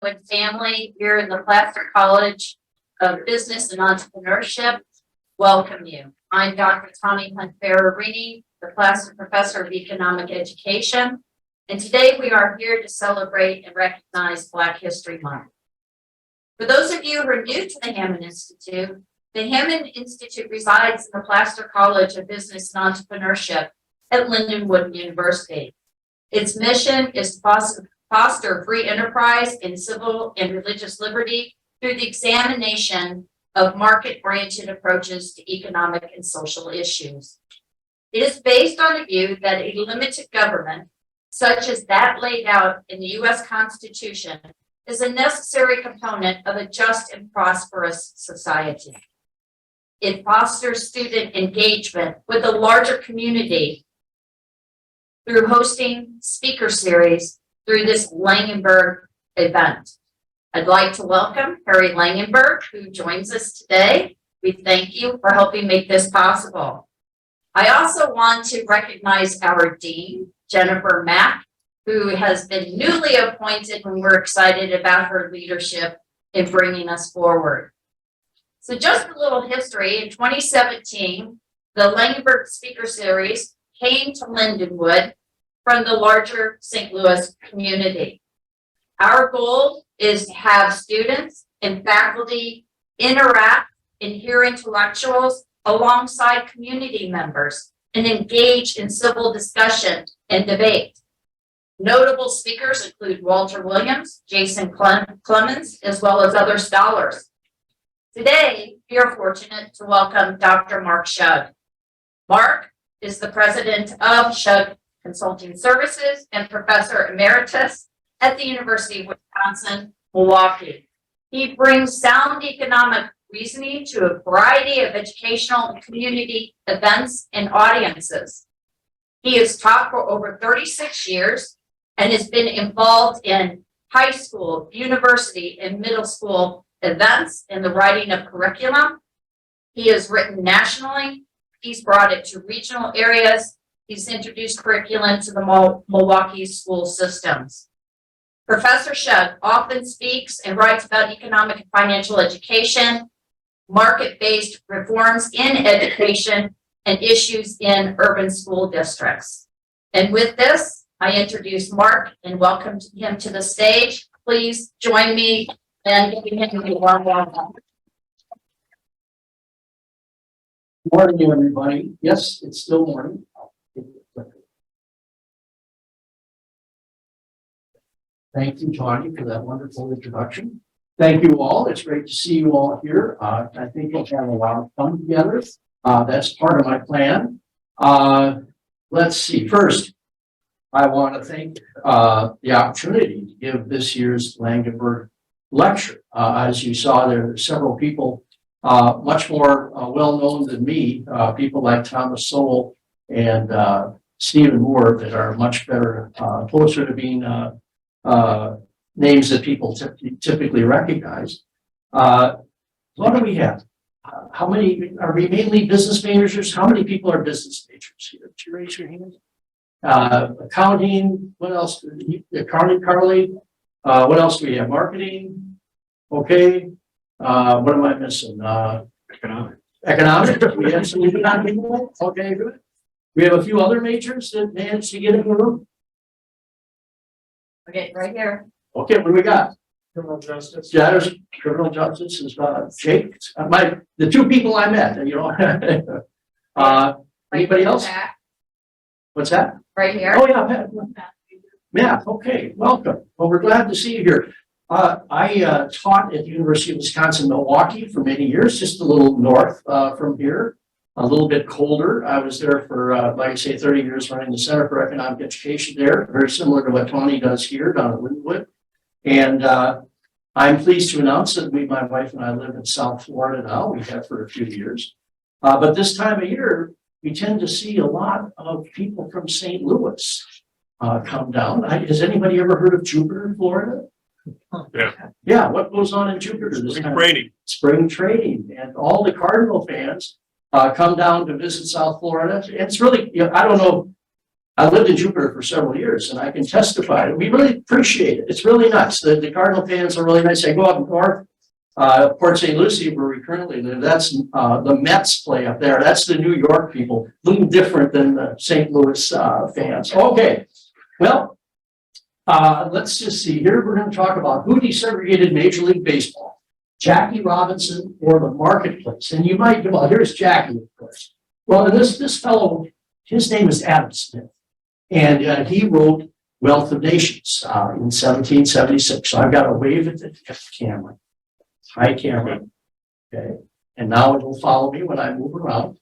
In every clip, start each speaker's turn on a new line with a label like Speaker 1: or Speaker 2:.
Speaker 1: Lindenwood family here in the Placer College of Business and Entrepreneurship welcome you. I'm Dr. Tani Hunt-Ferrarini, the Placer Professor of Economic Education, and today we are here to celebrate and recognize Black History Month. For those of you who are new to the Hammond Institute, the Hammond Institute resides in the Placer College of Business and Entrepreneurship at Lindenwood University. Its mission is to foster free enterprise and civil and religious liberty through the examination of market-oriented approaches to economic and social issues. It is based on a view that a limited government, such as that laid out in the U.S. Constitution, is a necessary component of a just and prosperous society. It fosters student engagement with the larger community through hosting speaker series through this Langenberg event. I'd like to welcome Harry Langenberg, who joins us today. We thank you for helping make this possible. I also want to recognize our Dean, Jennifer Mack, who has been newly appointed, and we're excited about her leadership in bringing us forward. So just a little history. In 2017, the Langenberg Speaker Series came to Lindenwood from the larger St. Louis community. Our goal is to have students and faculty interact and hear intellectuals alongside community members and engage in civil discussion and debate. Notable speakers include Walter Williams, Jason Clemens, as well as other scholars. Today, we are fortunate to welcome Dr. Mark Schug. Mark is the president of Schug Consulting Services and Professor Emeritus at the University of Wisconsin-Milwaukee. He brings sound economic reasoning to a variety of educational and community events and audiences. He has taught for over 36 years and has been involved in high school, university, and middle school events and the writing of curriculum. He has written nationally. He's brought it to regional areas. He's introduced curriculum to the Milwaukee school systems. Professor Schug often speaks and writes about economic and financial education, market-based reforms in education, and issues in urban school districts. And with this, I introduce Mark and welcome him to the stage. Please join me in giving him a warm welcome.
Speaker 2: Good morning, everybody. Yes, it's still morning. Thank you, Tawny, for that wonderful introduction. Thank you all. It's great to see you all here. I think we'll have a lot of fun together. That's part of my plan. Let's see. First, I want to thank the opportunity to give this year's Langenberg lecture. As you saw, there are several people much more well-known than me, people like Thomas Sowell and Stephen Moore that are much better, closer to being names that people typically recognize. What do we have? How many, are we mainly business majors? How many people are business majors here? Could you raise your hand? Accounting, what else? Accounting, Carly. What else do we have? Marketing. Okay. What am I missing? Economics. Economics. We have some economic. Okay, good. We have a few other majors that managed to get in the room.
Speaker 1: Okay, right here.
Speaker 2: Okay, what do we got?
Speaker 3: Criminal justice.
Speaker 2: Yeah, there's criminal justice is Jake. The two people I met, you know. Anybody else?
Speaker 1: Back,
Speaker 2: What's that?
Speaker 1: right here.
Speaker 2: Oh, yeah, Matt. Okay, welcome. Well, we're glad to see you here. I taught at the University of Wisconsin-Milwaukee for many years, just a little north from here, a little bit colder. I was there for, like I say, 30 years running the Center for Economic Education there, very similar to what Tony does here down at Lindenwood. And I'm pleased to announce that my wife and I live in South Florida now. We have for a few years. But this time of year, we tend to see a lot of people from St. Louis come down. Has anybody ever heard of Jupiter, Florida?
Speaker 3: Yeah.
Speaker 2: Yeah, what goes on in Jupiter this time? Spring training. And all the Cardinal fans come down to visit South Florida. It's really, you know, I don't know I lived in Jupiter for several years, and I can testify that we really appreciate it. It's really nice. The Cardinal fans are really nice. I go up north, Port St. Lucie, where we currently live. That's the Mets play up there. That's the New York people. A little different than the St. Louis fans. Okay, well, let's just see here. We're going to talk about who desegregated Major League Baseball, Jackie Robinson or the marketplace. And you might, well, here's Jackie, of course. Well, and this fellow, his name is Adam Smith. And he wrote Wealth of Nations in 1776. So I've got to wave at the camera. Hi, camera. Okay. And now it will follow me when I move around.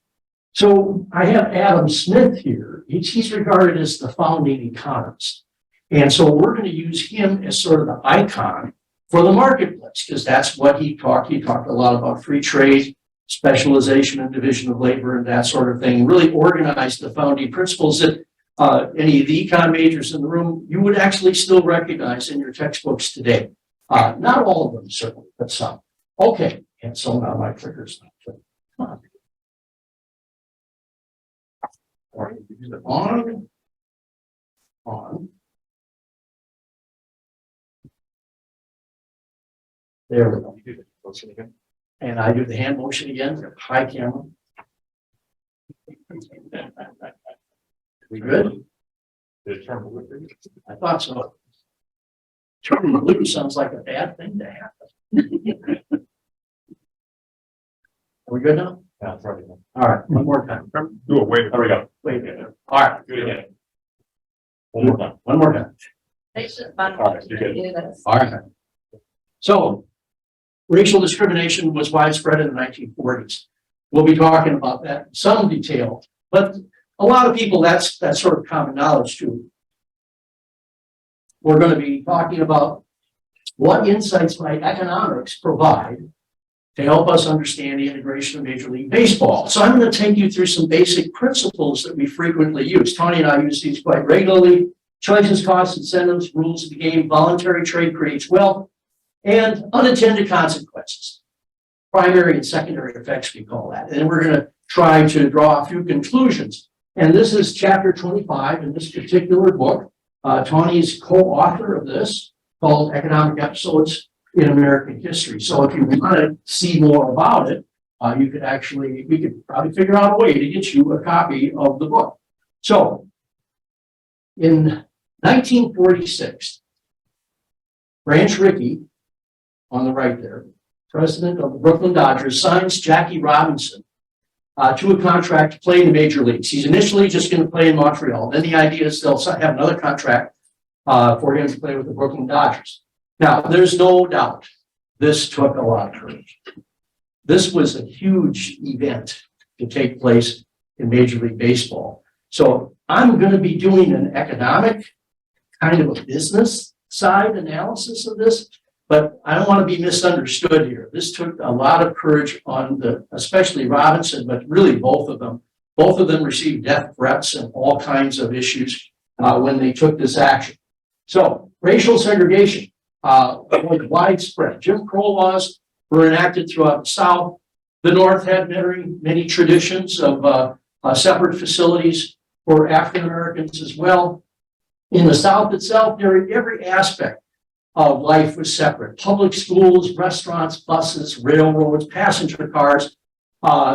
Speaker 2: So I have Adam Smith here. He's regarded as the founding economist. And so we're going to use him as sort of the icon for the marketplace, because that's what he talked. He talked a lot about free trade, specialization and division of labor, and that sort of thing. Really organized the founding principles that any of the econ majors in the room, you would actually still recognize in your textbooks today. Not all of them, certainly, but some. Okay, and so now my clicker's not clicking. Come on. On. There we go. And I do the hand motion again. Hi, camera. We good? I thought so. Turning blue sounds like a bad thing to happen. Are we good now?
Speaker 3: Yeah, probably.
Speaker 2: All right, one more time.
Speaker 3: Do a wave. There we go.
Speaker 2: Wait. All right,
Speaker 3: Do it again. One more time.
Speaker 2: one more time.
Speaker 1: It's just fun
Speaker 3: All right,
Speaker 1: to
Speaker 3: you're good.
Speaker 1: do this.
Speaker 2: All right. So, racial discrimination was widespread in the 1940s. We'll be talking about that in some detail, but a lot of people, that's sort of common knowledge too. We're going to be talking about what insights might economics provide to help us understand the integration of Major League Baseball. So I'm going to take you through some basic principles that we frequently use. Tony and I use these quite regularly. Choices, costs, incentives, rules of the game, voluntary trade creates wealth, and unintended consequences. Primary and secondary effects, we call that. And we're going to try to draw a few conclusions. And this is chapter 25 in this particular book. Tony's co-author of this, called Economic Episodes in American History. So if you want to see more about it, we could probably figure out a way to get you a copy of the book. So in 1946, Branch Rickey, on the right there, president of the Brooklyn Dodgers, signs Jackie Robinson to a contract to play in the major leagues. He's initially just going to play in Montreal. Then the idea is they'll have another contract for him to play with the Brooklyn Dodgers. Now, there's no doubt this took a lot of courage. This was a huge event to take place in Major League Baseball. So I'm going to be doing an economic, kind of a business side analysis of this, but I don't want to be misunderstood here. This took a lot of courage on especially Robinson, but really both of them. Both of them received death threats and all kinds of issues when they took this action. So racial segregation was widespread. Jim Crow laws were enacted throughout the South. The North had many traditions of separate facilities for African Americans as well. In the South itself, every aspect of life was separate. Public schools, restaurants, buses, railroads, passenger cars,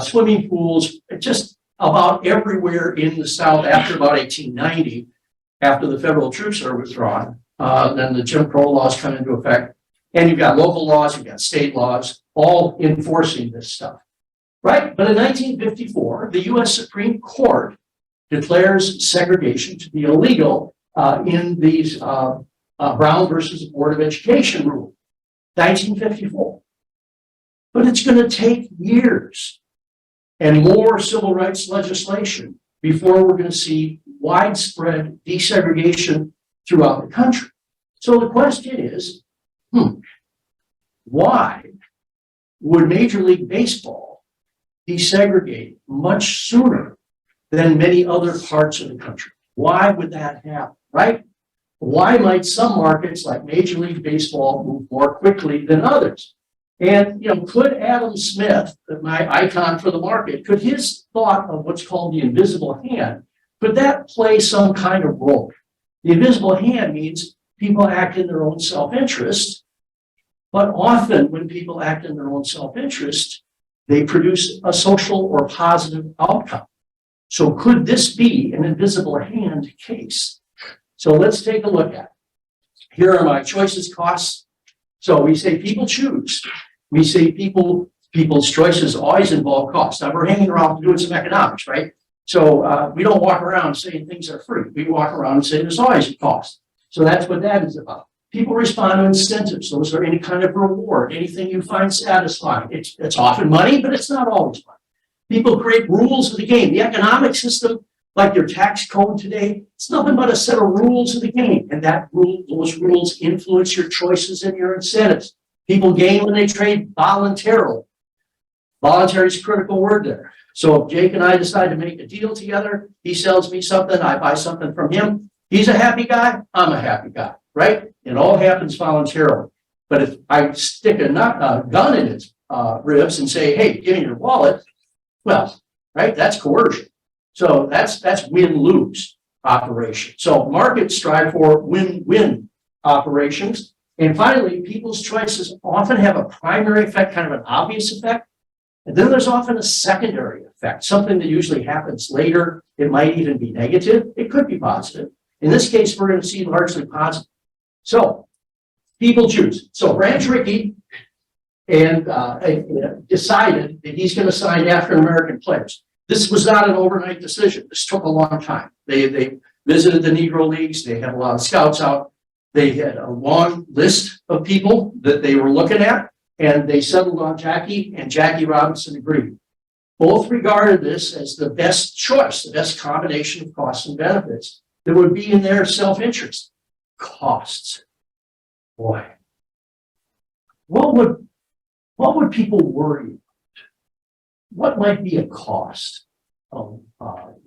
Speaker 2: swimming pools, just about everywhere in the South after about 1890, after the federal troops are withdrawn, then the Jim Crow laws come into effect. And you've got local laws, you've got state laws, all enforcing this stuff, right? But in 1954, the U.S. Supreme Court declares segregation to be illegal in these Brown versus Board of Education rule, 1954. But it's going to take years and more civil rights legislation before we're going to see widespread desegregation throughout the country. So the question is, why would Major League Baseball desegregate much sooner than many other parts of the country? Why would that happen, right? Why might some markets like Major League Baseball move more quickly than others? And, could Adam Smith, my icon for the market, could his thought of what's called the invisible hand, could that play some kind of role? The invisible hand means people act in their own self-interest, but often when people act in their own self-interest, they produce a social or positive outcome. So could this be an invisible hand case? So let's take a look at it. Here are my choices costs. So we say people choose. We say people's choices always involve cost. Now we're hanging around doing some economics, right? So we don't walk around saying things are free. We walk around and say there's always a cost. So that's what that is about. People respond to incentives. Those are any kind of reward, anything you find satisfying. It's often money, but it's not always money. People create rules of the game. The economic system, like your tax code today, it's nothing but a set of rules of the game. And those rules influence your choices and your incentives. People gain when they trade voluntarily. Voluntary is a critical word there. So if Jake and I decide to make a deal together, he sells me something, I buy something from him. He's a happy guy, I'm a happy guy, right? It all happens voluntarily. But if I stick a gun in its ribs and say, hey, give me your wallet, well, right, that's coercion. So that's win-lose operation. So markets strive for win-win operations. And finally, people's choices often have a primary effect, kind of an obvious effect. And then there's often a secondary effect, something that usually happens later. It might even be negative. It could be positive. In this case, we're going to see largely positive. So people choose. So Branch Rickey and decided that he's going to sign African American players. This was not an overnight decision. This took a long time. They visited the Negro leagues. They had a lot of scouts out. They had a long list of people that they were looking at, and they settled on Jackie, and Jackie Robinson agreed. Both regarded this as the best choice, the best combination of costs and benefits that would be in their self-interest. Costs. Boy. What would people worry about? What might be a cost of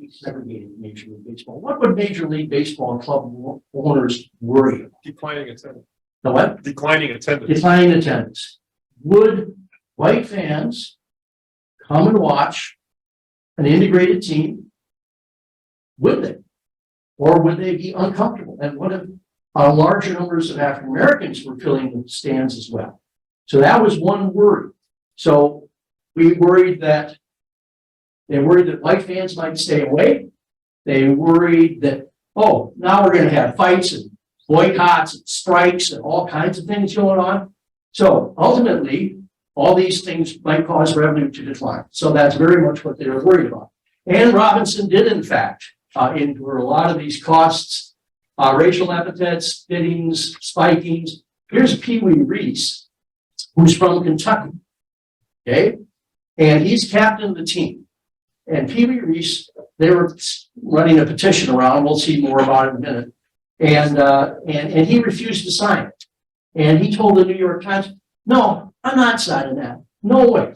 Speaker 2: segregated Major League Baseball? What would Major League Baseball and club owners worry about?
Speaker 3: Declining attendance.
Speaker 2: The what?
Speaker 3: Declining attendance.
Speaker 2: Declining attendance. Would white fans come and watch an integrated team? Would they? Or would they be uncomfortable? And what if larger numbers of African Americans were filling the stands as well? So that was one worry. So they worried that white fans might stay away. They worried that, oh, now we're going to have fights and boycotts and strikes and all kinds of things going on. So ultimately, all these things might cause revenue to decline. So that's very much what they were worried about. And Robinson did, in fact, endure a lot of these costs, racial epithets, spittings, spikings. Here's Pee Wee Reese, who's from Kentucky, okay? And he's captain of the team. And Pee Wee Reese, they were running a petition around. We'll see more about it in a minute. And he refused to sign it. And he told the New York Times, no, I'm not signing that. No way.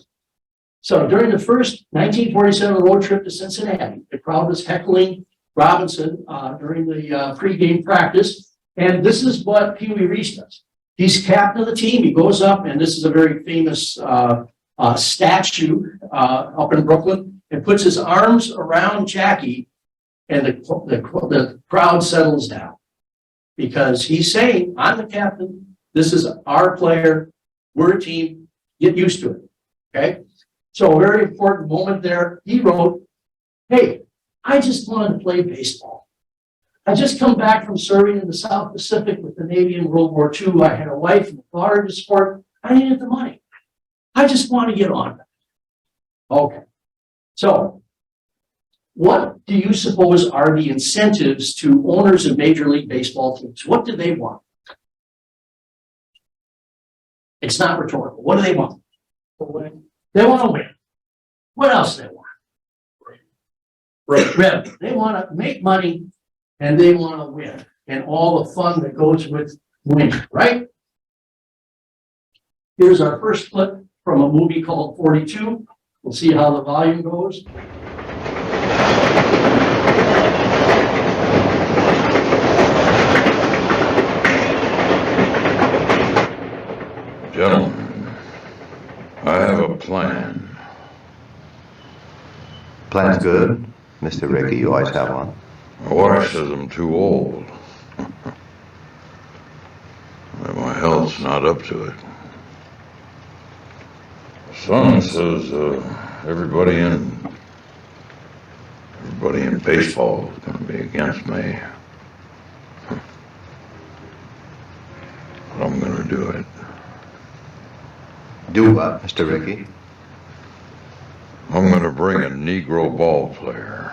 Speaker 2: So during the first 1947 road trip to Cincinnati, the crowd was heckling Robinson during the pregame practice. And this is what Pee Wee Reese does. He's captain of the team. He goes up, and this is a very famous statue up in Brooklyn, and puts his arms around Jackie, and the crowd settles down because he's saying, I'm the captain. This is our player. We're a team. Get used to it. Okay. So a very important moment there. He wrote, hey, I just wanted to play baseball. I just come back from serving in the South Pacific with the Navy in World War II. I had a wife and a daughter to support. I needed the money. I just want to get on. Okay. So what do you suppose are the incentives to owners of Major League Baseball teams? What do they want? It's not rhetorical. What do they want? They want to win. What else do they want? Revenue. They want to make money and they want to win. And all the fun that goes with winning, right? Here's our first clip from a movie called 42. We'll see how the volume goes.
Speaker 4: Gentlemen, I have a plan.
Speaker 5: Plan's good, Mr. Rickey. You always have one.
Speaker 4: My wife says I'm too old. That my health's not up to it. Son says everybody in baseball is going to be against me. But I'm going to do it.
Speaker 5: Do what, Mr. Rickey?
Speaker 4: I'm going to bring a Negro ball player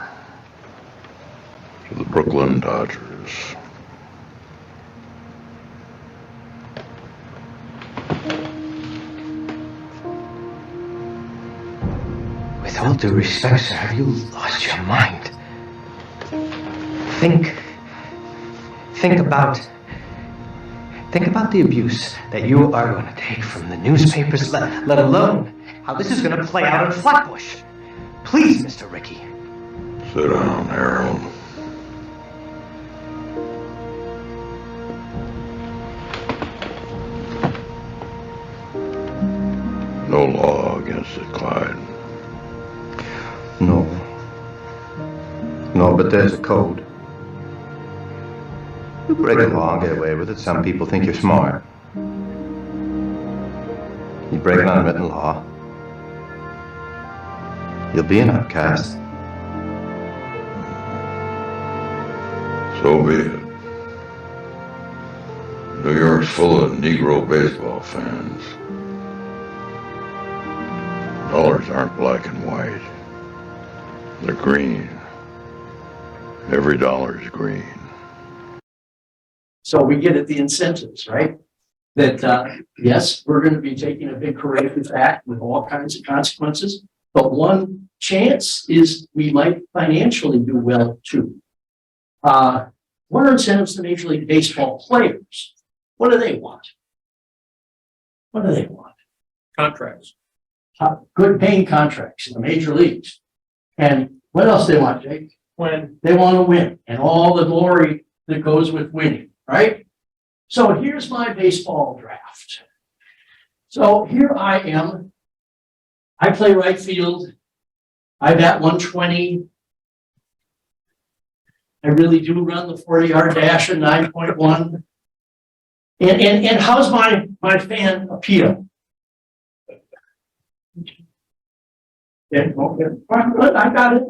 Speaker 4: to the Brooklyn Dodgers.
Speaker 5: With all due respect, sir, have you lost your mind? Think about the abuse that you are going to take from the newspapers, let alone how this is going to play out in Flatbush. Please, Mr. Rickey.
Speaker 4: Sit down, Harold. No law against it, Clyde.
Speaker 5: No. No, but there's a code. You break the law and get away with it. Some people think you're smart. You break an unwritten law, you'll be an outcast.
Speaker 4: So be it. New York's full of Negro baseball fans. Dollars aren't black and white. They're green. Every dollar's green.
Speaker 2: So we get at the incentives, right? That, yes, we're going to be taking a big corrective act with all kinds of consequences, but one chance is we might financially do well too. What are incentives to Major League Baseball players? What do they want? What do they want?
Speaker 3: Contracts.
Speaker 2: Good paying contracts in the major leagues. And what else they want, Jake?
Speaker 3: When
Speaker 2: They want to win and all the glory that goes with winning, right? So here's my baseball draft. So here I am. I play right field. I bat 120. I really do run the 40-yard dash at 9.1. And how's my fan appeal? Yeah, okay. I got it.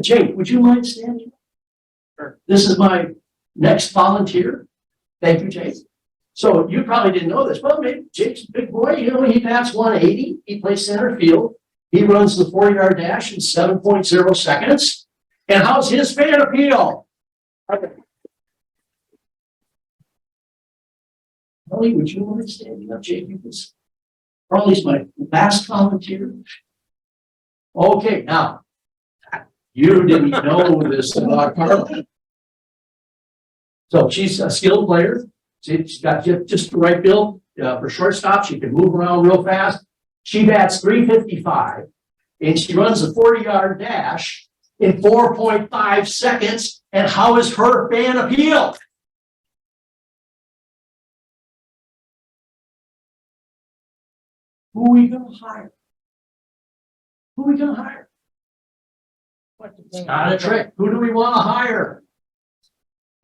Speaker 2: Jake, would you mind standing? This is my next volunteer. Thank you, Jake. So you probably didn't know this. Well, maybe Jake's a big boy. You know, he bats 180. He plays center field. He runs the 40-yard dash in 7.0 seconds. And how's his fan appeal? Okay. Ellie, would you mind standing up, Jake? Carly's my last volunteer. Okay, now, you didn't know this about Carly. So she's a skilled player. She's got just the right build for shortstop. She can move around real fast. She bats 355, and she runs a 40-yard dash in 4.5 seconds. And how is her fan appeal? Who are we going to hire? Who are we going to hire? It's not a trick. Who do we want to hire?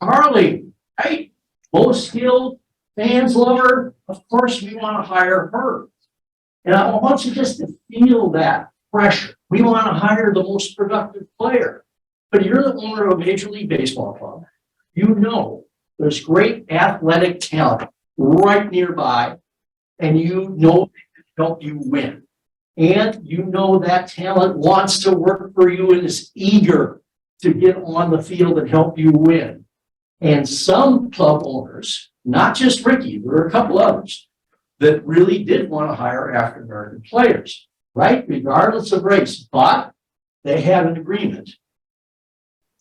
Speaker 2: Carly, right? Most skilled, fans love her. Of course, we want to hire her. And I want you just to feel that pressure. We want to hire the most productive player. But you're the owner of a Major League Baseball club. You know there's great athletic talent right nearby, and you know help you win. And you know that talent wants to work for you and is eager to get on the field and help you win. And some club owners, not just Rickey, there were a couple others that really did want to hire African American players, right? Regardless of race, but they had an agreement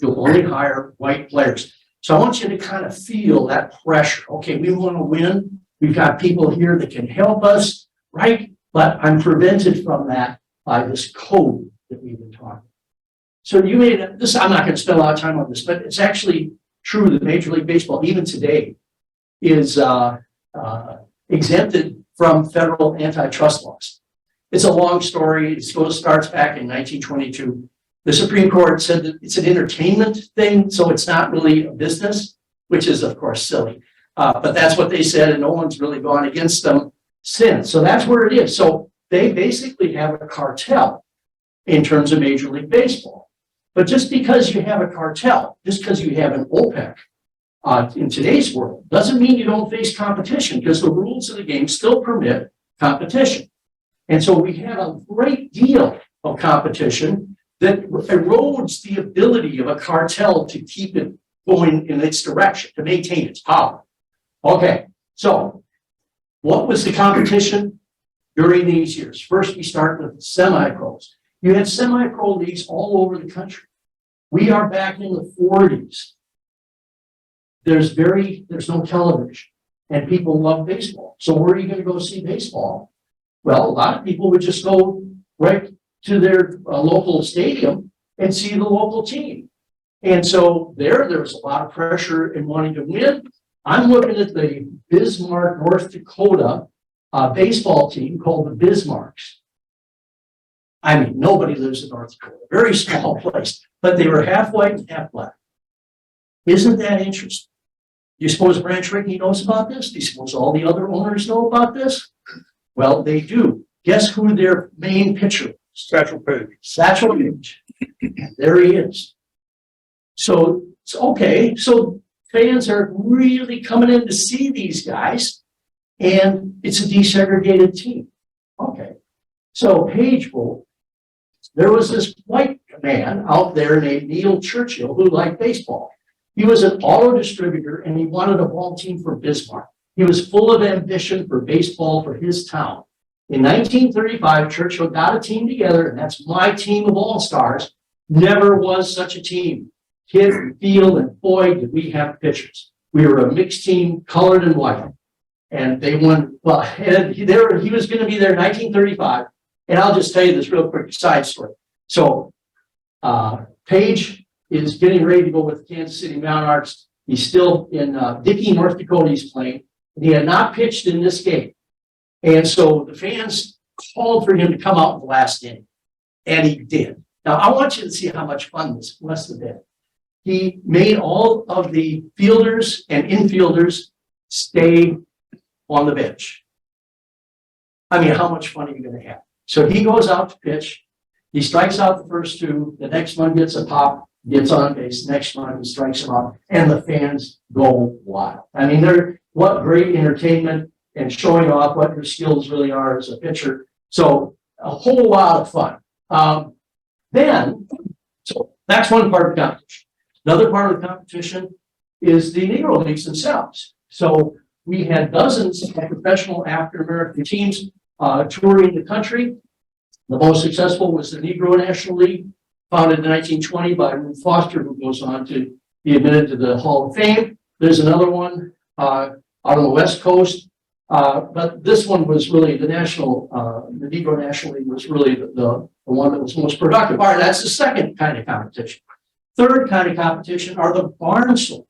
Speaker 2: to only hire white players. So I want you to kind of feel that pressure. Okay, we want to win. We've got people here that can help us. Right? But I'm prevented from that by this code that we've been talking. So you made this, I'm not going to spend a lot of time on this, but it's actually true that Major League Baseball, even today, is exempted from federal antitrust laws. It's a long story. It starts back in 1922. The Supreme Court said that it's an entertainment thing, so it's not really a business, which is of course silly. But that's what they said, and no one's really gone against them since. So that's where it is. So they basically have a cartel in terms of Major League Baseball. But just because you have a cartel, just because you have an OPEC in today's world, doesn't mean you don't face competition, because the rules of the game still permit competition. And so we have a great deal of competition that erodes the ability of a cartel to keep it going in its direction, to maintain its power. Okay, so what was the competition during these years? First, we start with semi-pros. You had semi-pro leagues all over the country. We are back in the 40s. There's no television, and people love baseball. So where are you going to go see baseball? Well, a lot of people would just go right to their local stadium and see the local team. And so there's a lot of pressure in wanting to win. I'm looking at the Bismarck, North Dakota baseball team called the Bismarcks. I mean, nobody lives in North Dakota, very small place, but they were half white and half black. Isn't that interesting? Do you suppose Branch Rickey knows about this? Do you suppose all the other owners know about this? Well, they do. Guess who their main pitcher is?
Speaker 3: Satchel Paige.
Speaker 2: Satchel Paige. There he is. So okay, so fans are really coming in to see these guys, and it's a desegregated team. Okay, so Paige, there was this white man out there named Neil Churchill who liked baseball. He was an auto distributor, and he wanted a ball team for Bismarck. He was full of ambition for baseball for his town. In 1935, Churchill got a team together, and that's my team of all-stars. Never was such a team. Hit and field, and boy, did we have pitchers. We were a mixed team, colored and white. And they won, well, and he was going to be there in 1935. And I'll just tell you this real quick side story. So, Paige is getting ready to go with Kansas City Monarchs. He's still in Dickey, North Dakota, he's playing. And he had not pitched in this game. And so the fans called for him to come out in the last inning. And he did. Now, I want you to see how much fun this must have been. He made all of the fielders and infielders stay on the bench. I mean, how much fun are you going to have? So he goes out to pitch. He strikes out the first two. The next one gets a pop, gets on base. Next one, he strikes him out. And the fans go wild. I mean, what great entertainment and showing off what your skills really are as a pitcher. So a whole lot of fun. So that's one part of the competition. Another part of the competition is the Negro leagues themselves. So we had dozens of professional African-American teams touring the country. The most successful was the Negro National League, founded in 1920 by Ruth Foster, who goes on to be admitted to the Hall of Fame. There's another one out on the West Coast, but this one was really the Negro National League was really the one that was most productive. All right, that's the second kind of competition. Third kind of competition are the barnstormers.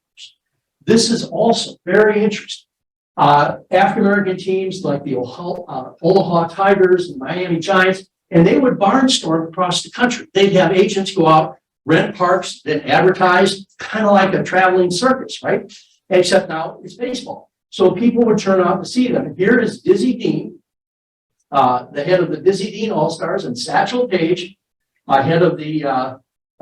Speaker 2: This is also very interesting. African-American teams like the Omaha Tigers and Miami Giants, and they would barnstorm across the country. They'd have agents go out, rent parks, then advertise, kind of like a traveling circus, right? Except now it's baseball. So people would turn out to see them. Here is Dizzy Dean, the head of the Dizzy Dean All-Stars, and Satchel Paige, head of the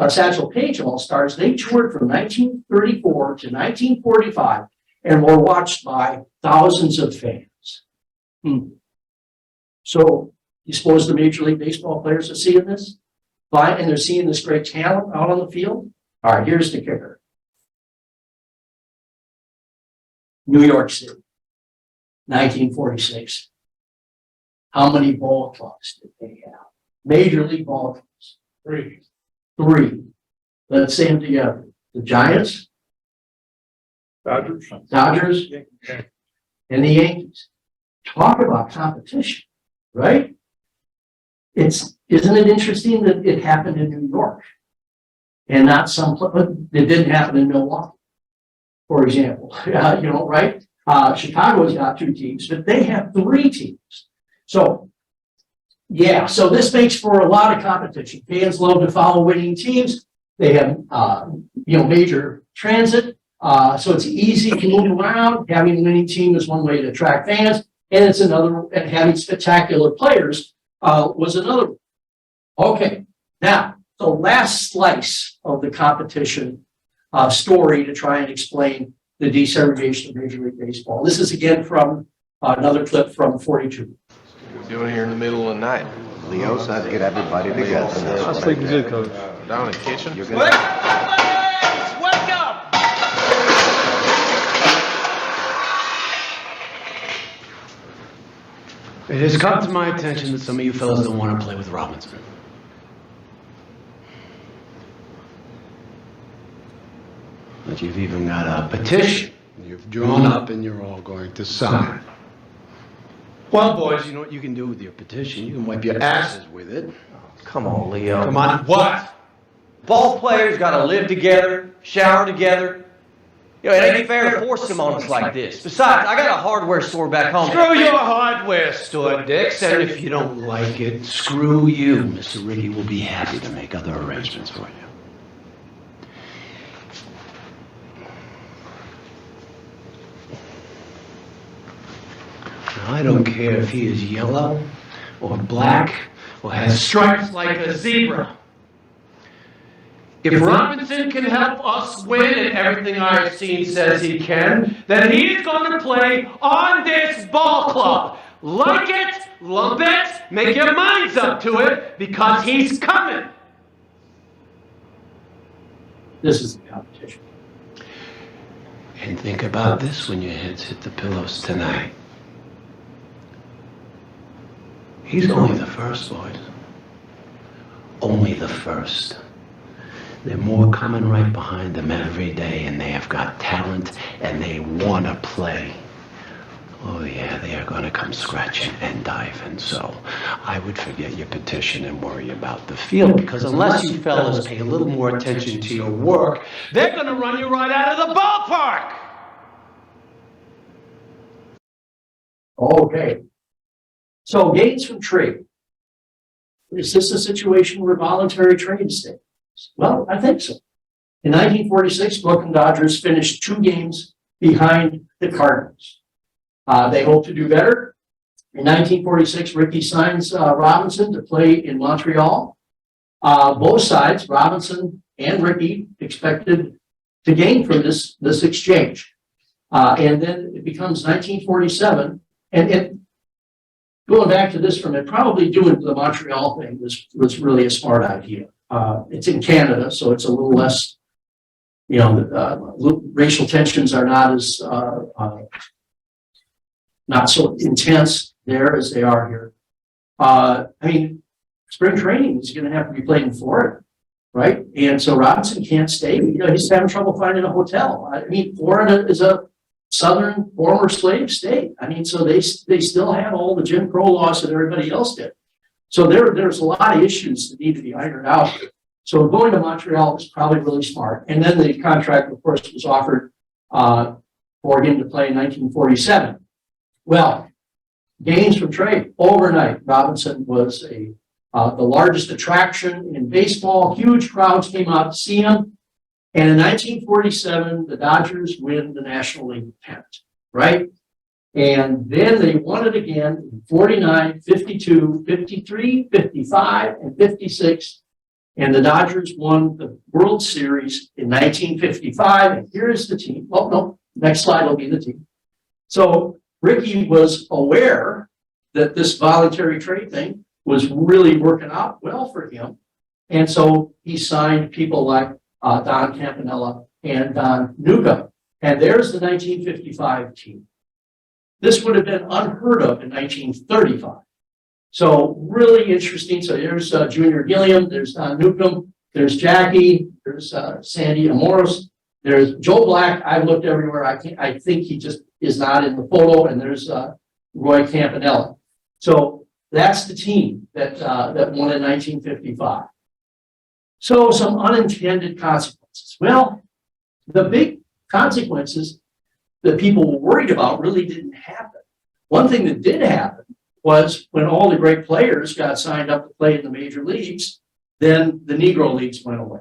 Speaker 2: Satchel Paige All-Stars. They toured from 1934 to 1945 and were watched by thousands of fans. So you suppose the Major League Baseball players are seeing this? And they're seeing this great talent out on the field? All right, here's the kicker. New York City, 1946. How many ball clubs did they have? Major League ball clubs. Three. Let's say them together. The Giants, Dodgers, and the Yankees. Talk about competition, right? Isn't it interesting that it happened in New York and not it didn't happen in Milwaukee, for example, right? Chicago's got two teams, but they have three teams. So Yeah, so this makes for a lot of competition. Fans love to follow winning teams. They have, major transit. So it's easy to move around. Having a winning team is one way to attract fans. And it's another, and having spectacular players was another. Okay, now the last slice of the competition story to try and explain the desegregation of Major League Baseball. This is again from another clip from 42.
Speaker 6: We're doing here in the middle of the night.
Speaker 7: Leo said get everybody together.
Speaker 6: I'll sleep good, Coach. Down in the kitchen.
Speaker 7: You're gonna...
Speaker 6: Wake up!
Speaker 8: It has come to my attention that some of you fellas don't want to play with Robinson. But you've even got a petition you've drawn up and you're all going to sign. Well, boys, you know what you can do with your petition? You can wipe your asses with it.
Speaker 5: Come on, Leo.
Speaker 8: Come on, what?
Speaker 5: Ball players gotta live together, shower together. You know, it ain't fair to force them on us like this. Besides, I got a hardware store back home.
Speaker 8: Screw your hardware store, Dix, and if you don't like it, screw you. Mr. Rickey will be happy to make other arrangements for you. Now, I don't care if he is yellow or black or has stripes like a zebra. If Robinson can help us win, and everything I've seen says he can, then he's going to play on this ball club. Like it, lump it, make your minds up to it, because he's coming.
Speaker 2: This is the competition.
Speaker 8: And think about this when your heads hit the pillows tonight. He's only the first, boys. Only the first. There are more coming right behind them every day, and they have got talent, and they want to play. Oh yeah, they are going to come scratching and diving, so I would forget your petition and worry about the field, because unless you fellas pay a little more attention to your work, they're going to run you right out of the ballpark!
Speaker 2: Okay. So gains from trade. Is this a situation where voluntary trade stays? Well, I think so. In 1946, Brooklyn Dodgers finished 2 games behind the Cardinals. They hope to do better. In 1946, Rickey signs Robinson to play in Montreal. Both sides, Robinson and Rickey, expected to gain from this exchange. And then it becomes 1947, and going back to this from it, probably doing the Montreal thing was really a smart idea. It's in Canada, so it's a little less, racial tensions are not as, not so intense there as they are here. Spring training is going to have to be played in Florida, right? And so Robinson can't stay. He's having trouble finding a hotel. Florida is a southern former slave state. So they still have all the Jim Crow laws that everybody else did. So there's a lot of issues that need to be ironed out. So going to Montreal was probably really smart. And then the contract, of course, was offered for him to play in 1947. Well, gains from trade overnight. Robinson was the largest attraction in baseball. Huge crowds came out to see him. And in 1947, the Dodgers win the National League pennant, right? And then they won it again in 49, 52, 53, 55, and 56. And the Dodgers won the World Series in 1955. And here's the team. Oh, no, next slide will be the team. So Rickey was aware that this voluntary trade thing was really working out well for him. And so he signed people like Don Campanella and Don Newcomb. And there's the 1955 team. This would have been unheard of in 1935. So really interesting. So there's Junior Gilliam, there's Don Newcomb, there's Jackie, there's Sandy Amoros, there's Joe Black. I've looked everywhere. I think he just is not in the photo. And there's Roy Campanella. So that's the team that won in 1955. So some unintended consequences. Well, the big consequences that people were worried about really didn't happen. One thing that did happen was when all the great players got signed up to play in the major leagues, then the Negro leagues went away.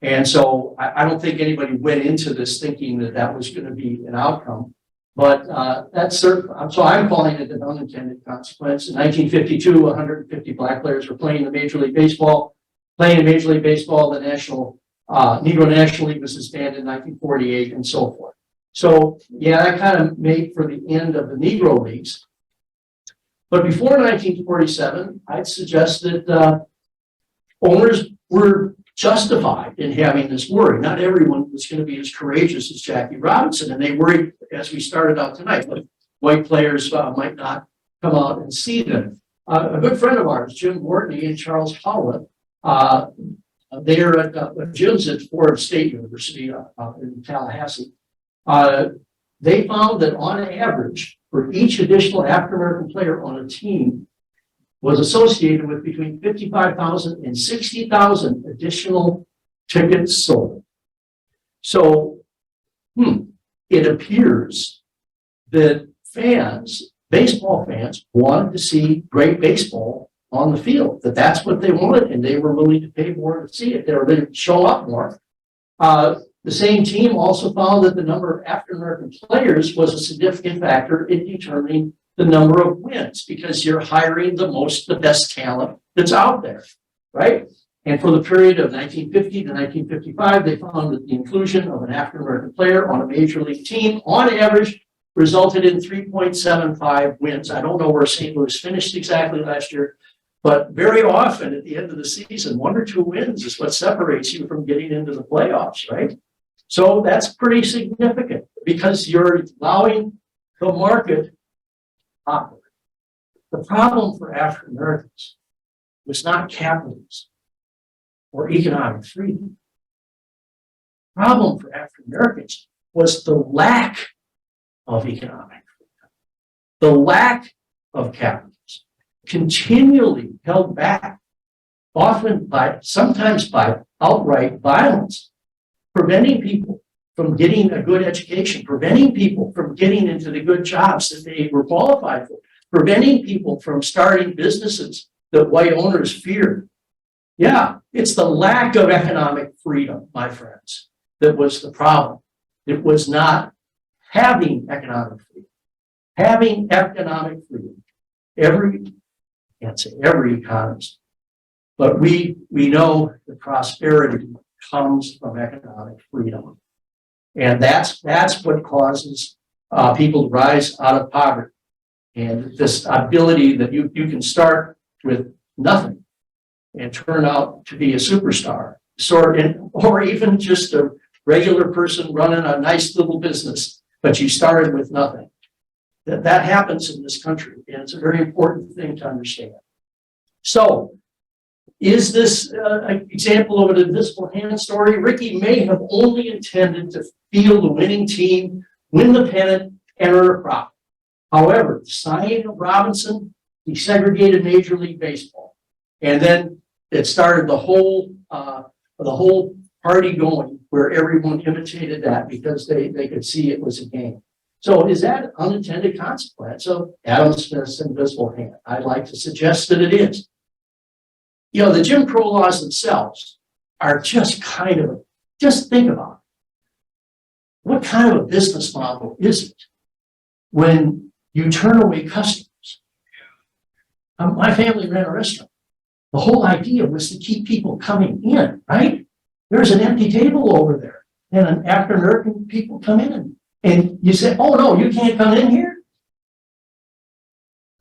Speaker 2: And so I don't think anybody went into this thinking that that was going to be an outcome. But that's certain. So I'm calling it an unintended consequence. In 1952, 150 black players were playing in Major League Baseball. Playing in Major League Baseball, the Negro National League was disbanded in 1948 and so forth. So yeah, that kind of made for the end of the Negro leagues. But before 1947, I'd suggest that owners were justified in having this worry. Not everyone was going to be as courageous as Jackie Robinson, and they worried, as we started out tonight, that white players might not come out and see them. A good friend of ours, Jim Mortney and Charles Howlett, they're at Jim's at Ford State University in Tallahassee. They found that on average, for each additional African-American player on a team, was associated with between 55,000 and 60,000 additional tickets sold. So, it appears that fans, baseball fans, wanted to see great baseball on the field, that's what they wanted, and they were willing to pay more to see it. They were going to show up more. The same team also found that the number of African-American players was a significant factor in determining the number of wins, because you're hiring the best talent that's out there, right? And for the period of 1950 to 1955, they found that the inclusion of an African-American player on a major league team, on average, resulted in 3.75 wins. I don't know where St. Louis finished exactly last year, but very often at the end of the season, 1 or 2 wins is what separates you from getting into the playoffs, right? So that's pretty significant, because you're allowing the market operate. The problem for African Americans was not capitalism or economic freedom. The problem for African Americans was the lack of economic freedom, the lack of capitalism, continually held back, sometimes by outright violence, preventing people from getting a good education, preventing people from getting into the good jobs that they were qualified for, preventing people from starting businesses that white owners feared. Yeah, it's the lack of economic freedom, my friends, that was the problem. It was not having economic freedom. Having economic freedom. I can't say every economist, but we know that prosperity comes from economic freedom. And that's what causes people to rise out of poverty. And this ability that you can start with nothing and turn out to be a superstar, or even just a regular person running a nice little business, but you started with nothing. That happens in this country, and it's a very important thing to understand. So, is this an example of an invisible hand story? Rickey may have only intended to field the winning team, win the pennant, and earn a profit. However, the signing of Robinson desegregated Major League Baseball, and then it started the whole party going, where everyone imitated that because they could see it was a game. So, is that an unintended consequence of Adam Smith's invisible hand? I'd like to suggest that it is. You know, the Jim Crow laws themselves are just think about it. What kind of a business model is it when you turn away customers? My family ran a restaurant. The whole idea was to keep people coming in, right? There's an empty table over there, and an African-American people come in, and you say, oh no, you can't come in here?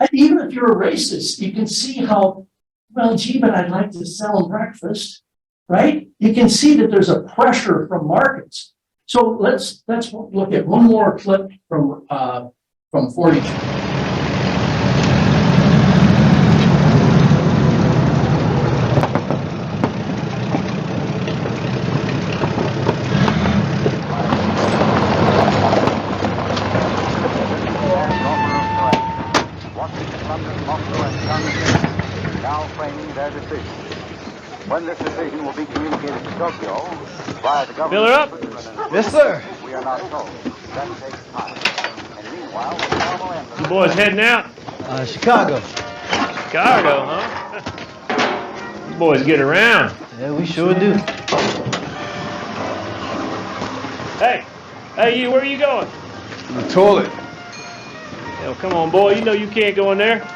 Speaker 2: And even if you're a racist, you can see how, well, gee, but I'd like to sell them breakfast, right? You can see that there's a pressure from markets. So let's look at one more clip from 42.
Speaker 7: When this decision will be communicated to Tokyo via the government.
Speaker 6: Fill her up.
Speaker 5: Yes, sir.
Speaker 7: We are not told. That takes time. And meanwhile, the normal end.
Speaker 6: You boys heading out?
Speaker 5: Chicago.
Speaker 6: Chicago, huh? You boys get around.
Speaker 5: Yeah, we sure do.
Speaker 6: Hey, you, where are you going?
Speaker 9: The toilet.
Speaker 6: Hell, come on, boy. You know you can't go in there.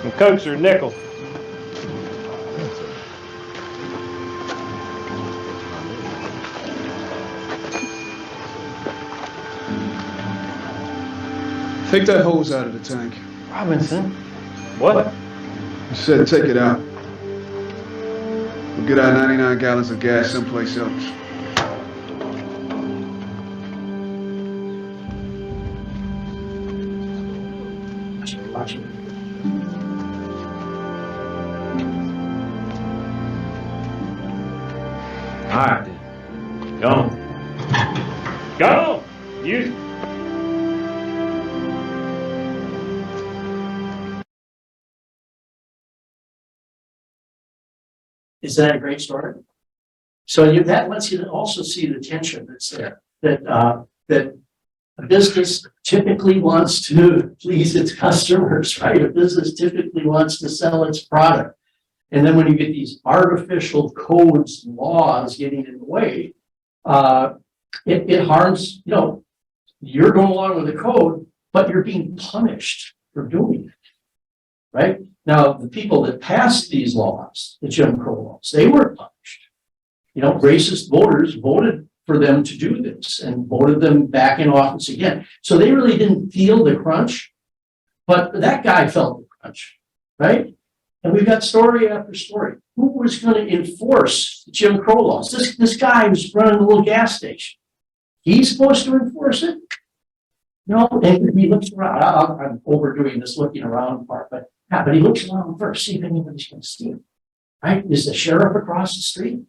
Speaker 6: Some Cokes or a nickel?
Speaker 9: Take that hose out of the tank.
Speaker 5: Robinson.
Speaker 6: What?
Speaker 9: I said take it out. We'll get our 99 gallons of gas someplace else.
Speaker 6: All right. Go on. Go on. You.
Speaker 2: Is that a great story? So that lets you also see the tension that's there, that a business typically wants to please its customers, right? A business typically wants to sell its product. And then when you get these artificial codes, laws getting in the way, it harms, you're going along with the code, but you're being punished for doing it, right? Now, the people that passed these laws, the Jim Crow laws, they were punished. Racist voters voted for them to do this and voted them back in office again. So they really didn't feel the crunch, but that guy felt the crunch, right? And we've got story after story. Who was going to enforce the Jim Crow laws? This guy was running a little gas station. He's supposed to enforce it? No, and he looks around. I'm overdoing this looking around part, but he looks around first, see if anybody's going to steal. Right? Is the sheriff across the street?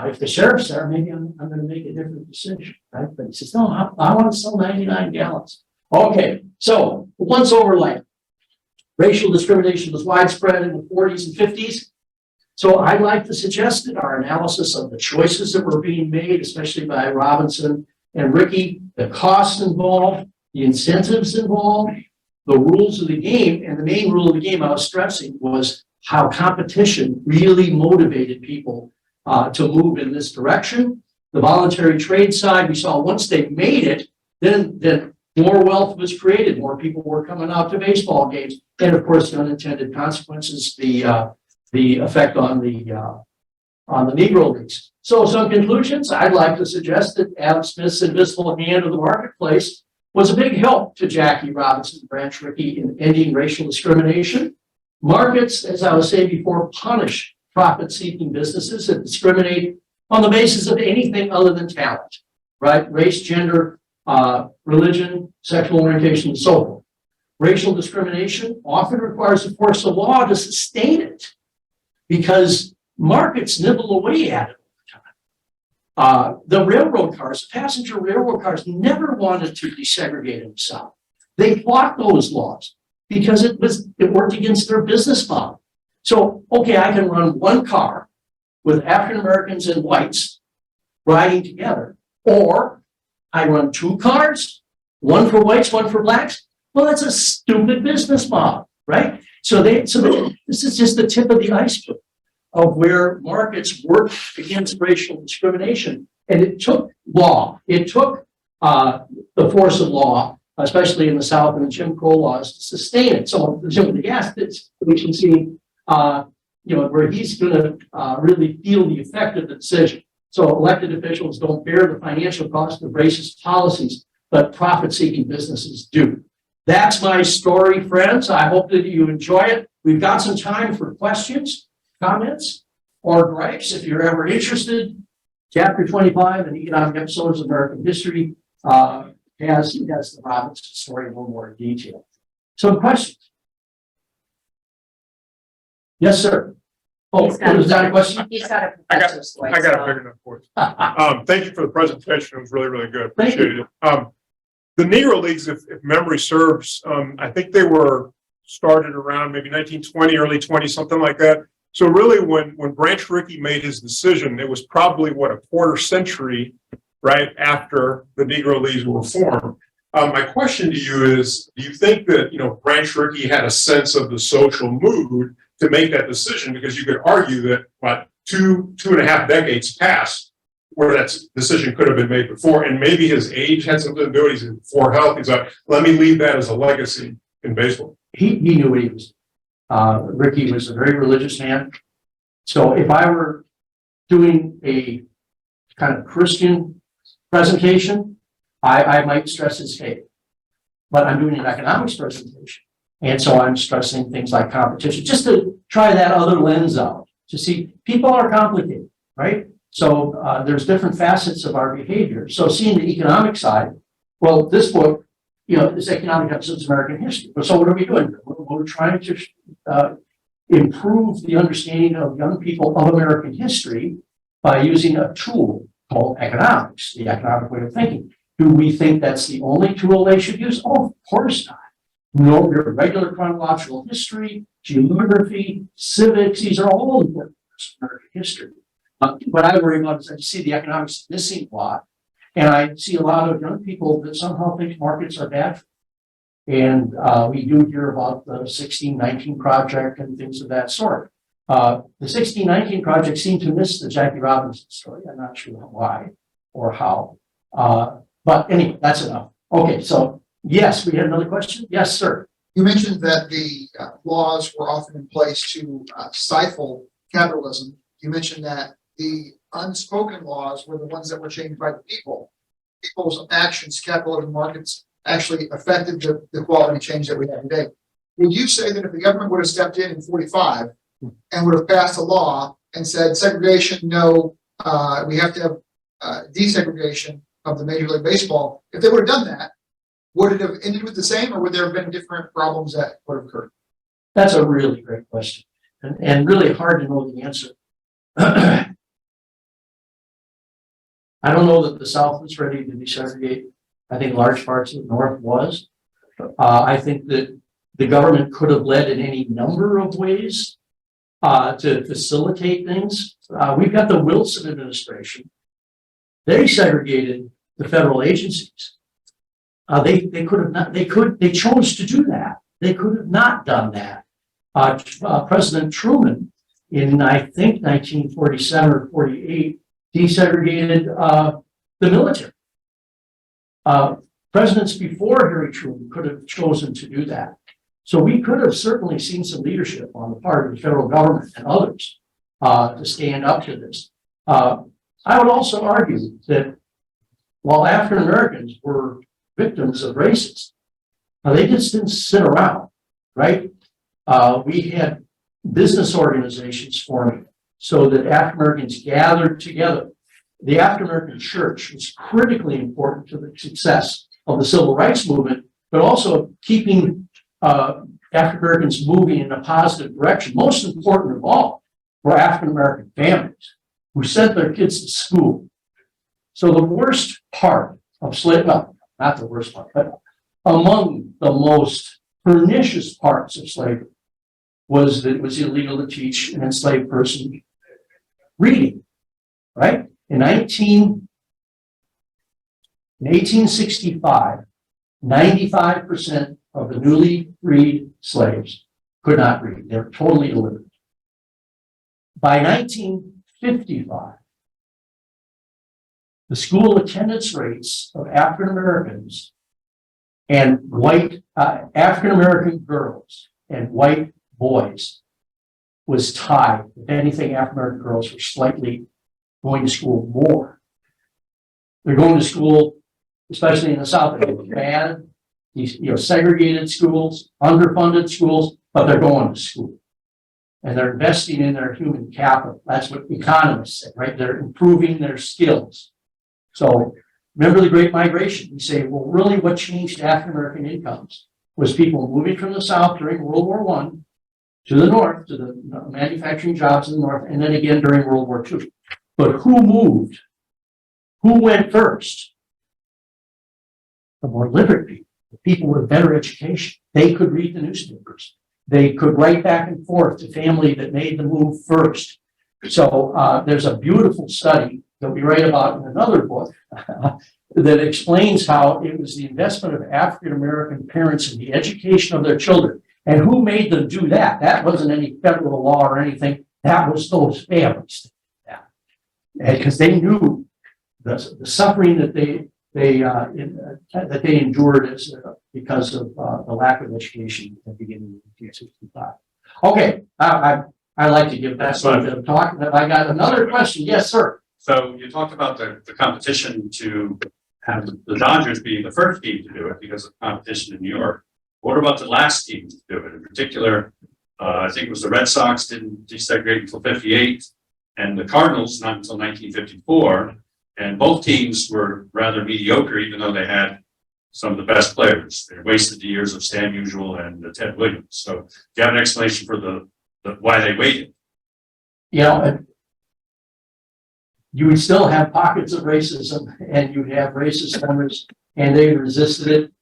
Speaker 2: If the sheriff's there, maybe I'm going to make a different decision. Right? But he says, no, I want to sell 99 gallons. Okay, so once overlay. Racial discrimination was widespread in the 40s and 50s. So I'd like to suggest that our analysis of the choices that were being made, especially by Robinson and Rickey, the costs involved, the incentives involved, the rules of the game, and the main rule of the game I was stressing was how competition really motivated people to move in this direction. The voluntary trade side, we saw once they made it, then more wealth was created, more people were coming out to baseball games, and of course, the unintended consequences, the effect on the Negro leagues. So some conclusions, I'd like to suggest that Adam Smith's invisible hand of the marketplace was a big help to Jackie Robinson, Branch Rickey in ending racial discrimination. Markets, as I was saying before, punish profit-seeking businesses that discriminate on the basis of anything other than talent, right? Race, gender, religion, sexual orientation, and so forth. Racial discrimination often requires the force of law to sustain it because markets nibble away at it over time. The railroad cars, the passenger railroad cars never wanted to desegregate in the South. They fought those laws because it worked against their business model. So, okay, I can run one car with African Americans and whites riding together, or I run two cars, one for whites, one for blacks. Well, that's a stupid business model, right? So this is just the tip of the iceberg of where markets work against racial discrimination. And it took law, it took the force of law, especially in the South and the Jim Crow laws, to sustain it. So the gas bits we can see, where he's going to really feel the effect of the decision. So elected officials don't bear the financial cost of racist policies, but profit-seeking businesses do. That's my story, friends. I hope that you enjoy it. We've got some time for questions, comments, or gripes. If you're ever interested, Chapter 25 in Economic Episodes of American History has the Robinson story in a little more detail. Some questions? Yes, sir. Oh, was that a question?
Speaker 1: He's got a professor's voice.
Speaker 3: I got a big enough voice. Thank you for the presentation. It was really, really good. Appreciate it. The Negro Leagues, if memory serves, I think they were started around maybe 1920, early 20, something like that. So really, when Branch Rickey made his decision, it was probably, what, a quarter century, right, after the Negro Leagues were formed. My question to you is, do you think that, Branch Rickey had a sense of the social mood to make that decision? Because you could argue that, what, two and a half decades passed where that decision could have been made before, and maybe his age had something to do with it. He's in poor health. He's like, let me leave that as a legacy in baseball.
Speaker 2: He knew what he was. Rickey was a very religious man. So if I were doing a kind of Christian presentation, I might stress his faith. But I'm doing an economics presentation. And so I'm stressing things like competition, just to try that other lens out, to see people are complicated, right? So there's different facets of our behavior. So seeing the economic side, well, this book, this economic episodes of American history. So what are we doing? We're trying to improve the understanding of young people of American history by using a tool called economics, the economic way of thinking. Do we think that's the only tool they should use? Oh, of course not. No, your regular chronological history, geography, civics, these are all important parts of American history. What I worry about is I see the economics missing a lot, and I see a lot of young people that somehow think markets are bad. And we do hear about the 1619 project and things of that sort. The 1619 project seemed to miss the Jackie Robinson story. I'm not sure why or how. But anyway, that's enough. Okay, so yes, we had another question. Yes, sir.
Speaker 10: You mentioned that the laws were often in place to stifle capitalism. You mentioned that the unspoken laws were the ones that were changed by the people. People's actions, capitalism markets, actually affected the quality change that we have today. Would you say that if the government would have stepped in 45 and would have passed a law and said segregation, no, we have to have desegregation of the Major League Baseball, if they would have done that, would it have ended with the same, or would there have been different problems that would have occurred?
Speaker 2: That's a really great question, and really hard to know the answer. I don't know that the South was ready to desegregate. I think large parts of the North was. I think that the government could have led in any number of ways to facilitate things. We've got the Wilson administration. They segregated the federal agencies. They could have not. They chose to do that. They could have not done that. President Truman, in I think 1947 or 48, desegregated the military. Presidents before Harry Truman could have chosen to do that. So we could have certainly seen some leadership on the part of the federal government and others to stand up to this. I would also argue that while African Americans were victims of racism, they just didn't sit around, right? We had business organizations forming so that African Americans gathered together. The African American church was critically important to the success of the civil rights movement, but also keeping African Americans moving in a positive direction. Most important of all were African American families who sent their kids to school. So the worst part of slavery, well, not the worst part, but among the most pernicious parts of slavery was that it was illegal to teach an enslaved person reading, right? In 1865, 95% of the newly freed slaves could not read. They were totally illiterate. By 1955, the school attendance rates of African Americans and white African American girls and white boys was tied. If anything, African American girls were slightly going to school more. They're going to school, especially in the South, they were bad, these segregated schools, underfunded schools, but they're going to school. And they're investing in their human capital. That's what economists say, right? They're improving their skills. So remember the Great Migration. We say, well, really what changed African American incomes was people moving from the South during World War I to the North, to the manufacturing jobs in the North, and then again during World War II. But who moved? Who went first? The more literate people, the people with better education. They could read the newspapers. they could write back and forth to family that made the move first. So there's a beautiful study that we write about in another book that explains how it was the investment of African-American parents in the education of their children. And who made them do that? That wasn't any federal law or anything. That was those families. Because they knew the suffering that they endured because of the lack of education at the beginning of 1965. Okay, I like to give that sort of talk. I got another question. Yes, sir.
Speaker 11: So you talked about the competition to have the Dodgers be the first team to do it because of competition in New York. What about the last team to do it? In particular, I think it was the Red Sox didn't desegregate until 58, and the Cardinals not until 1954. And both teams were rather mediocre, even though they had some of the best players. They wasted the years of Stan Musial and Ted Williams. So do you have an explanation for the why they waited?
Speaker 2: You know, you would still have pockets of racism, and you'd have racist owners, and they resisted it.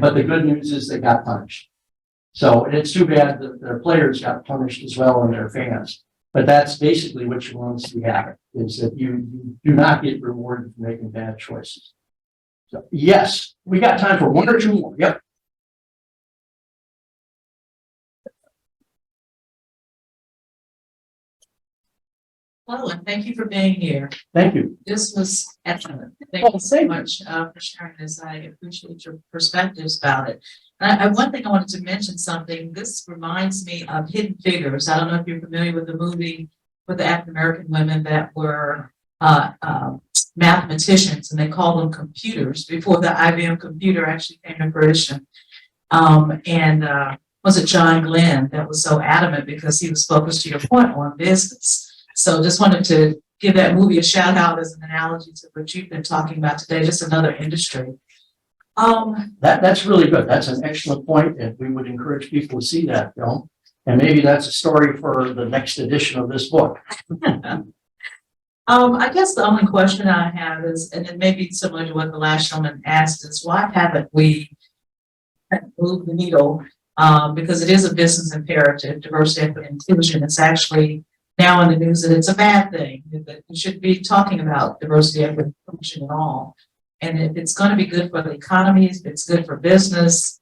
Speaker 2: But the good news is they got punished. So it's too bad that their players got punished as well, and their fans. But that's basically what you want to see happen, is that you do not get rewarded for making bad choices. So yes, we got time for one or two more. Yep.
Speaker 12: Hello, and thank you for being here.
Speaker 2: Thank you.
Speaker 12: This was excellent. Thank you so much for sharing this. I appreciate your perspectives about it. One thing I wanted to mention something. This reminds me of Hidden Figures. I don't know if you're familiar with the movie with the African-American women that were mathematicians, and they called them computers before the IBM computer actually came to fruition. Was it John Glenn that was so adamant because he was focused, to your point, on business. So just wanted to give that movie a shout out as an analogy to what you've been talking about today, just another industry.
Speaker 2: That's really good. That's an excellent point, and we would encourage people to see that film. And maybe that's a story for the next edition of this book.
Speaker 12: I guess the only question I have is, and it may be similar to what the last gentleman asked, is why haven't we moved the needle? Because it is a business imperative, diversity, equity, and inclusion. It's actually now in the news that it's a bad thing, that we should be talking about diversity, equity, and inclusion and all. And if it's going to be good for the economy, if it's good for business,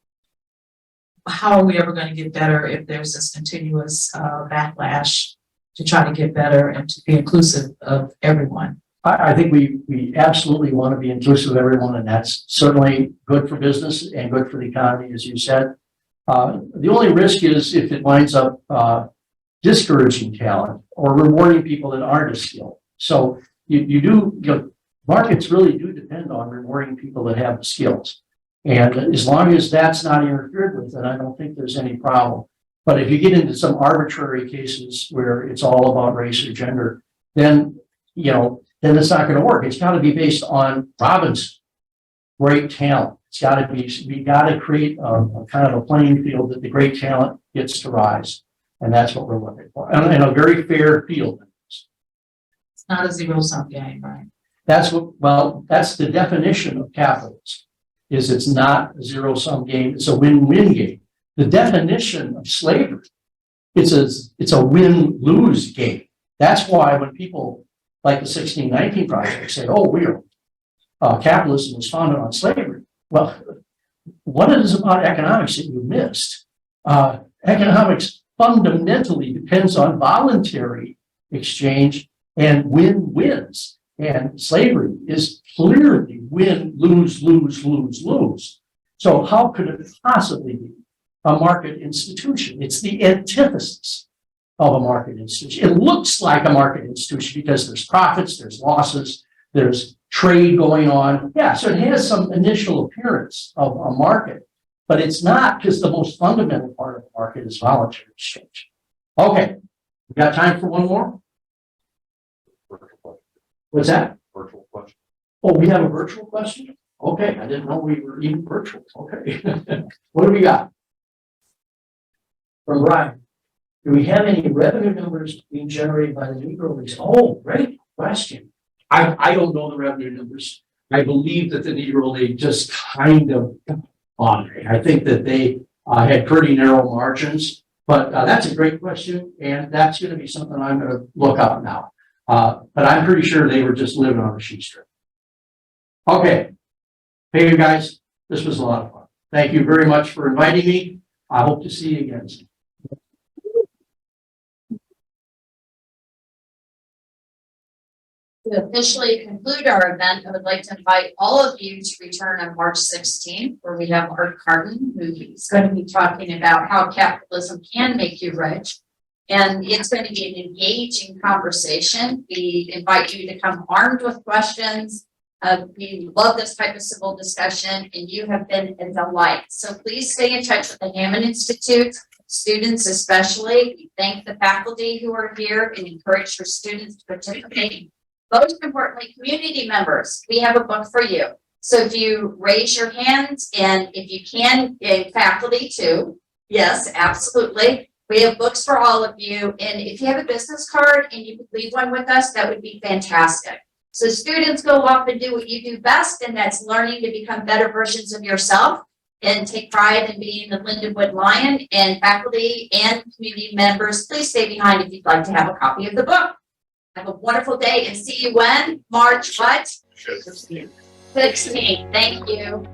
Speaker 12: how are we ever going to get better if there's this continuous backlash to try to get better and to be inclusive of everyone?
Speaker 2: I think we absolutely want to be inclusive of everyone, and that's certainly good for business and good for the economy, as you said. The only risk is if it winds up discouraging talent or rewarding people that aren't as skilled. So markets really do depend on rewarding people that have the skills. And as long as that's not interfered with, then I don't think there's any problem. But if you get into some arbitrary cases where it's all about race or gender, then it's not going to work. It's got to be based on Robinson, great talent. It's got to be, we got to create a kind of a playing field that the great talent gets to rise. And that's what we're looking for. And a very fair field.
Speaker 12: It's not a zero-sum game, right?
Speaker 2: That's the definition of capitalism, is it's not a zero-sum game, it's a win-win game. The definition of slavery, it's a win-lose game. That's why when people like the 1619 Project say, capitalism was founded on slavery. Well, what it is about economics that you missed? Economics fundamentally depends on voluntary exchange and win-wins. And slavery is clearly win, lose, lose, lose, lose. So how could it possibly be a market institution? It's the antithesis of a market institution. It looks like a market institution because there's profits, there's losses, there's trade going on. Yeah, so it has some initial appearance of a market, but it's not, because the most fundamental part of the market is voluntary exchange. Okay, we got time for one more? What's that?
Speaker 3: Virtual question.
Speaker 2: Oh, we have a virtual question? Okay, I didn't know we were even virtual. Okay. What do we got? From Brian. Do we have any revenue numbers being generated by the NEGRO lease? Oh, great question. I don't know the revenue numbers. I believe that the NEGRO League just kind of on it. I think that they had pretty narrow margins. But that's a great question, and that's going to be something I'm going to look up now. But I'm pretty sure they were just living on a sheet strip. Okay. Hey, you guys, this was a lot of fun. Thank you very much for inviting me. I hope to see you again soon.
Speaker 1: To officially conclude our event, I would like to invite all of you to return on March 16th, where we have Art Carton, who is going to be talking about how capitalism can make you rich. And it's going to be an engaging conversation. We invite you to come armed with questions. We love this type of civil discussion, and you have been a delight. So please stay in touch with the Hammond Institute, students especially. We thank the faculty who are here and encourage your students to participate. Most importantly, community members, we have a book for you. So if you raise your hands, and if you can, faculty too, yes, absolutely. We have books for all of you. And if you have a business card and you could leave one with us, that would be fantastic. So students go off and do what you do best, and that's learning to become better versions of yourself and take pride in being the Lindenwood Lion. And faculty and community members, please stay behind if you'd like to have a copy of the book. Have a wonderful day and see you when? March what? 16th. Thank you.